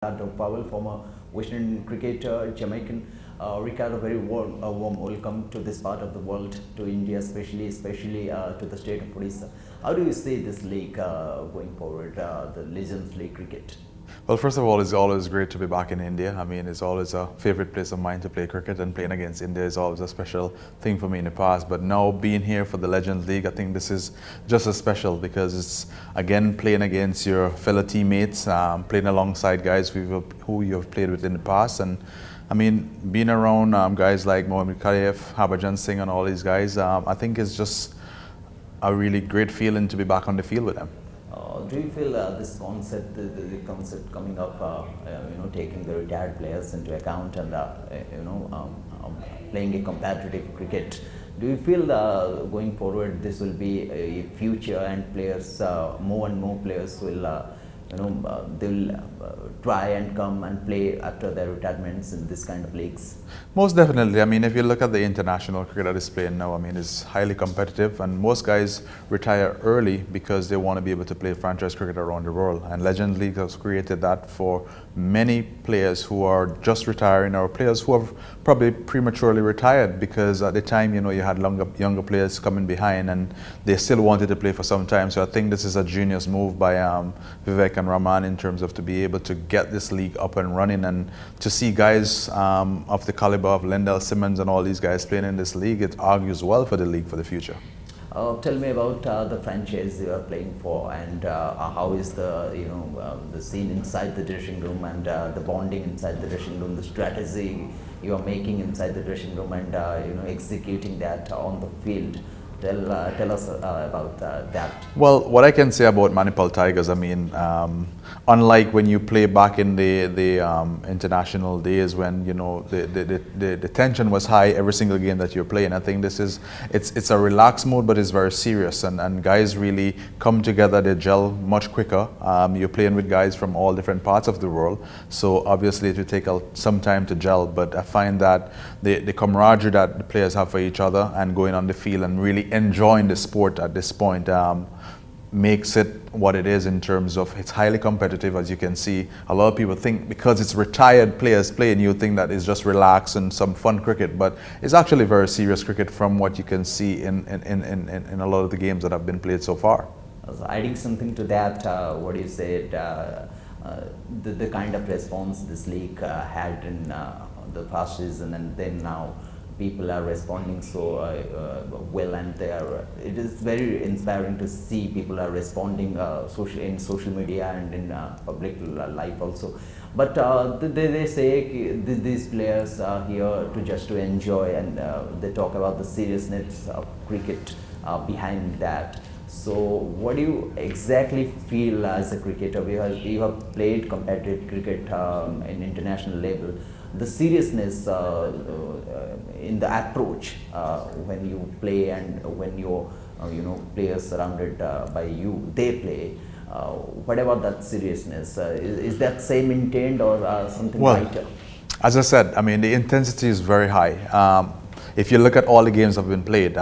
Ricardo Powell, former West Indian cricketer, Jamaican. Ricardo, very warm welcome to this part of the world, to India, especially to the state of Odisha. How do you see this league going forward, the Legends League cricket? Well, first of all, it's always great to be back in India. I mean, it's always a favorite place of mine to play cricket, and playing against India is always a special thing for me in the past. But now being here for the Legends League, I think this is just as special because it's, again, playing against your fellow teammates, playing alongside guys who you have played with in the past. And I mean, being around guys like Mohammad Khalif, Harbhajan Singh and all these guys, I think it's just a really great feeling to be back on the field with them. Do you feel this concept, the concept coming up, taking the retired players into account and playing a competitive cricket? Do you feel going forward this will be a future and players, more and more players will, they'll try and come and play after their retirements in this kind of leagues? Most definitely. I mean, if you look at the international cricket that is playing now, I mean, it's highly competitive, and most guys retire early because they want to be able to play franchise cricket around the world. And Legends League has created that for many players who are just retiring, or players who have probably prematurely retired because at the time, you had younger players coming behind and they still wanted to play for some time. So I think this is a genius move by Vivek and Rahman in terms of to be able to get this league up and running, and to see guys of the caliber of Lendell Simmons and all these guys playing in this league. It argues well for the league for the future. Tell me about the franchise you are playing for, and how is the the scene inside the dressing room, and the bonding inside the dressing room, the strategy you are making inside the dressing room, and executing that on the field. Tell us about that. Well, what I can say about Manipal Tigers, I mean, unlike when you play back in the international days when the tension was high every single game that you're playing, I think it's a relaxed mode, but it's very serious, and guys really come together. They gel much quicker. You're playing with guys from all different parts of the world, so obviously it will take some time to gel. But I find that the camaraderie that the players have for each other and going on the field and really enjoying the sport at this point makes it what it is in terms of it's highly competitive. As you can see, a lot of people think because it's retired players playing, you think that it's just relaxed and some fun cricket, but it's actually very serious cricket from what you can see in a lot of the games that have been played so far. So adding something to that, what you said, the kind of response this league had in the past season, and then now people are responding so well, and it is very inspiring to see people are responding in social media and in public life also. But they say these players are here to enjoy, and they talk about the seriousness of cricket behind that. So what do you exactly feel as a cricketer? You have played competitive cricket in international level. The seriousness in the approach when you play, and when your players surrounded by you, they play. What about that seriousness? Is that same intent, or something lighter? As I said, I mean, the intensity is very high. If you look at all the games that have been played,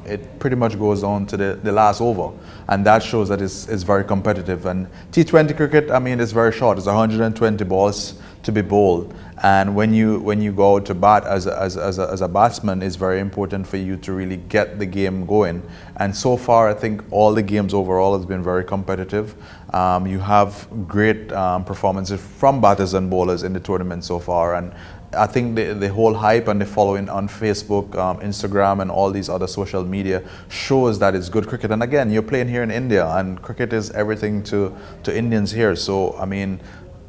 it pretty much goes on to the last over, and that shows that it's very competitive. And T20 cricket, I mean, it's very short. It's 120 balls to be bowled, and when you go out to bat as a batsman, it's very important for you to really get the game going. And so far, I think all the games overall has been very competitive. You have great performances from batters and bowlers in the tournament so far, and I think the whole hype and the following on Facebook, Instagram and all these other social media shows that it's good cricket. And again, you're playing here in India, and cricket is everything to Indians here. So, I mean,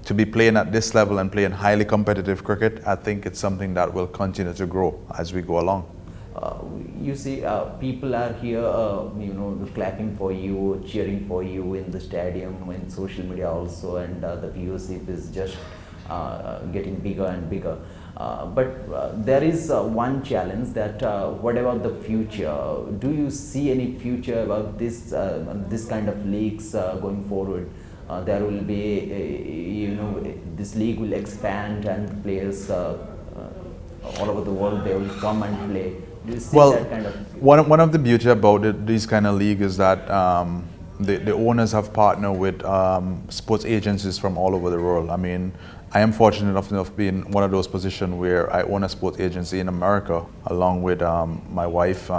to be playing at this level and playing highly competitive cricket, I think it's something that will continue to grow as we go along. You see, people are here, clapping for you, cheering for you in the stadium, in social media also, and the viewership is just getting bigger and bigger. But there is one challenge that what about the future? Do you see any future about this kind of leagues going forward? There will be, this league will expand, and players all over the world, they will come and play. Do you see that kind of? One of the beauty about these kind of league is that the owners have partnered with sports agencies from all over the world. I mean, I am fortunate enough to be in one of those positions where I own a sports agency in America, along with my wife,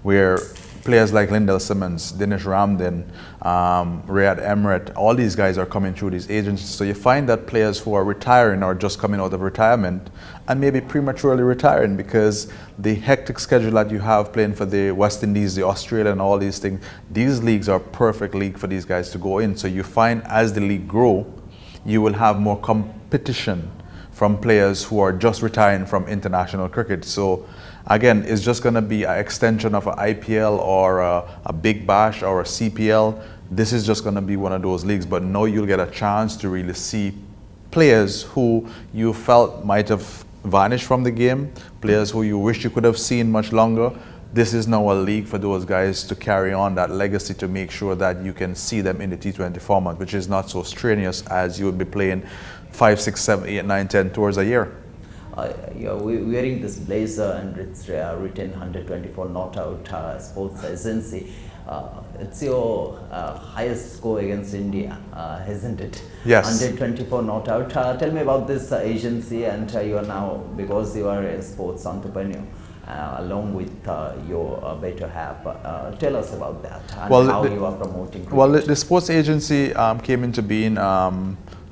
where players like Lindell Simmons, Dinesh Ramdin, Riyad Emirates, all these guys are coming through these agencies. So you find that players who are retiring or just coming out of retirement and maybe prematurely retiring because the hectic schedule that you have playing for the West Indies, the Australia and all these things, these leagues are perfect league for these guys to go in. So you find as the league grow, you will have more competition from players who are just retiring from international cricket. So again, it's just going to be an extension of an IPL or a Big Bash or a CPL. This is just going to be one of those leagues, but now you'll get a chance to really see players who you felt might have vanished from the game, players who you wish you could have seen much longer. This is now a league for those guys to carry on that legacy, to make sure that you can see them in the T20 format, which is not so strenuous as you would be playing 5, 6, 7, 8, 9, 10 tours a year. You're wearing this blazer and it's written 124 not out sports agency. It's your highest score against India, isn't it? Yes. 124 not out. Tell me about this agency, and you are now, because you are a sports entrepreneur, along with your better half. Tell us about that and how you are promoting cricket. Well, the sports agency came into being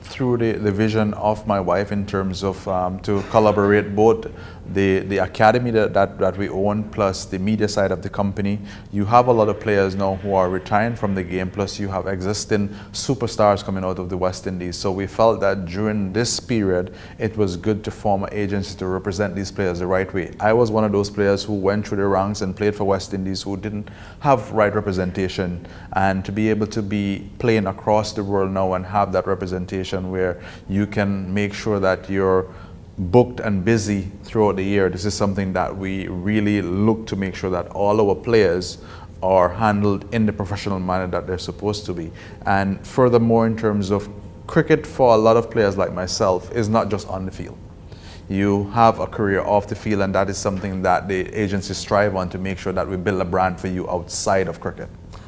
through the vision of my wife in terms of to collaborate both the academy that we own plus the media side of the company. You have a lot of players now who are retiring from the game, plus you have existing superstars coming out of the West Indies. So we felt that during this period, it was good to form an agency to represent these players the right way. I was one of those players who went through the ranks and played for West Indies who didn't have right representation, and to be able to be playing across the world now and have that representation where you can make sure that you're booked and busy throughout the year. This is something that we really look to make sure that all our players are handled in the professional manner that they're supposed to be. And furthermore, in terms of cricket, for a lot of players like myself, is not just on the field. You have a career off the field, and that is something that the agencies strive on, to make sure that we build a brand for you outside of cricket.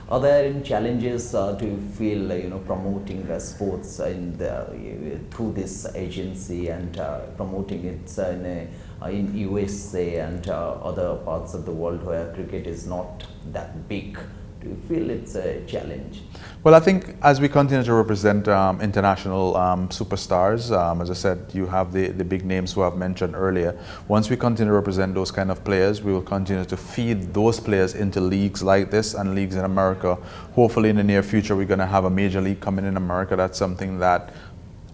Are there any challenges to feel, promoting sports through this agency and promoting it in USA and other parts of the world where cricket is not that big? Do you feel it's a challenge? Well, I think as we continue to represent international superstars, as I said, you have the big names who I've mentioned earlier. Once we continue to represent those kind of players, we will continue to feed those players into leagues like this and leagues in America. Hopefully in the near future, we're going to have a major league coming in America. That's something that,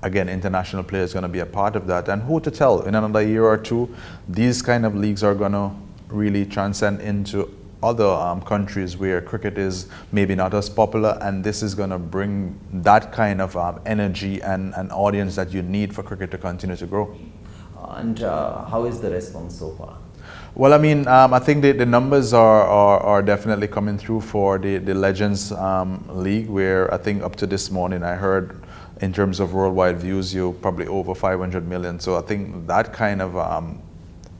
again, international players are going to be a part of that. And who to tell, in another year or two, these kind of leagues are going to really transcend into other countries where cricket is maybe not as popular, and this is going to bring that kind of energy and an audience that you need for cricket to continue to grow. And how is the response so far? Well, I mean, I think the numbers are definitely coming through for the Legends League, where I think up to this morning I heard in terms of worldwide views, you're probably over 500 million. So I think that kind of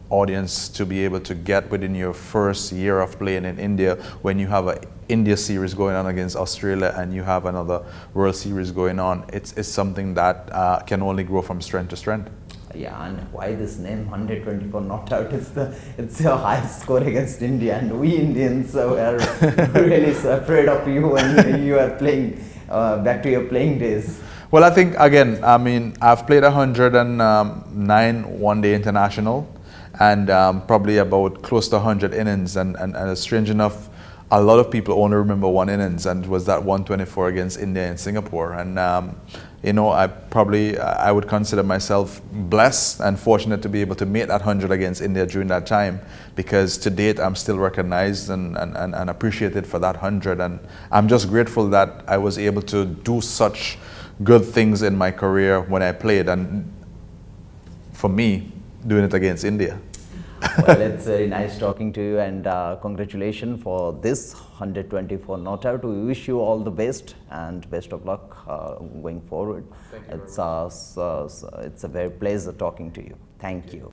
audience to be able to get within your first year of playing in India, when you have an India series going on against Australia and you have another World Series going on, it's something that can only grow from strength to strength. Yeah, and why this name 124 not out? It's your highest score against India, and we Indians are really afraid of you when you are playing back to your playing days. Well, I think again, I mean, I've played 109 one-day international, and probably about close to 100 innings, and strange enough, a lot of people only remember one innings, and it was that 124 against India in Singapore. And I would consider myself blessed and fortunate to be able to make that 100 against India during that time, because to date I'm still recognized and appreciated for that 100, and I'm just grateful that I was able to do such good things in my career when I played, and for me, doing it against India. Well, it's very nice talking to you, and congratulations for this 124 not out. We wish you all the best and best of luck going forward. It's a very pleasure talking to you. Thank you.